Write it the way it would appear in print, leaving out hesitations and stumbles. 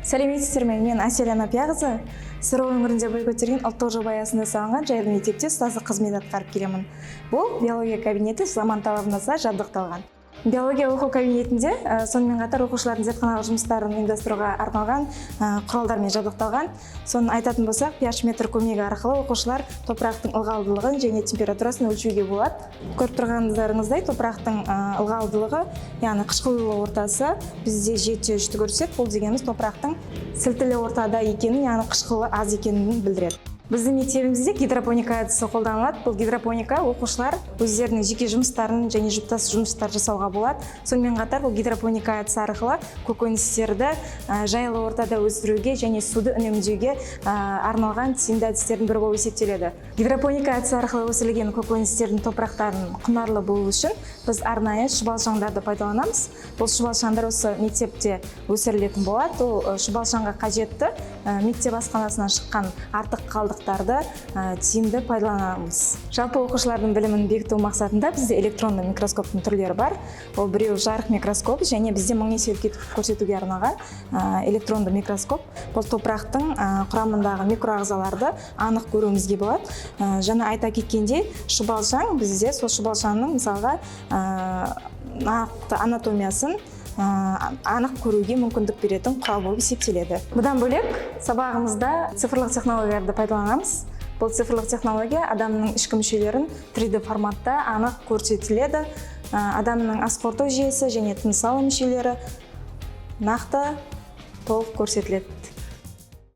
Сәлеметсіздер ме? Мен Әсел Анапияқызы. Сыр өңірінде бой көтерген ұлттық жоба аясында салынған жайлы мектепте ұстаздық қызмет атқарып келемін. Бұл биология кабинеті заман талабына сай жабдықталған. Биология оқу кабинетінде сонымен қатар оқушылардың зертханалық жұмыстарын ұйымдастыруға арналған құралдармен жабдықталған. Соны айтатын болсақ, pH-метр көмегі арқылы оқушылар топырақтың ылғалдылығын және температурасын өлшеуге болады. Көріп тұрғандарыңыздай, топырақтың ылғалдылығы, яғни қышқылылы ортасы бізде 7-3-ті көрсек, бұл дегеніміз топырақтың сілтілі ортада екенін, яғни қышқылы аз екенін білдіреді. Біздің мектебімізде гидропоника әдісі қолданылады. Бұл гидропоника оқушылар өздерінің жеке жұмыстарын және жұптас жұмыстар жасауға болады. Сонымен қатар бұл гидропоника әдісі арқылы көкөністерді жайлы ортада өсіруге және суды үнемдеуге арналған тиімді әдістердің бірі болып есептеледі. Гидропоника әдісі арқылы өсірілген көкөністердің топырақтарын құнарлы болу үшін біз арнайы шұбалшаңдарды пайдаланамыз. Бұл шұбалшаңдар осы мектепте өсірілетін болады. Ол шұбалшаңға қажетті мектеп асханасынан шыққан артық қалдықтарды тиімді пайдаланамыз. Жалпы оқушылардың білімін бекіту мақсатында бізде электронды микроскоптың түрлері бар. Ол біреу жарық микроскоп және бізде мың есе үлкейтіп көрсетуге арналған электронды микроскоп. Бұл топырақтың құрамындағы микроағзаларды анық көруімізге болады. Жаңа айта кеткенде, шұбалшаң бізде сол шұбалшаңның мысалға нақты анатомиясын анық көруге мүмкіндік беретін құрал болып есептеледі. Бұдан бөлек, сабағымызда цифрлық технологияларды пайдаланамыз. Бұл цифрлық технология адамның ішкі мүшелерін 3D форматта анық көрсетіледі. Адамның ас қорыту жүйесі және тыныс алу мүшелері нақты толық көрсетіледі.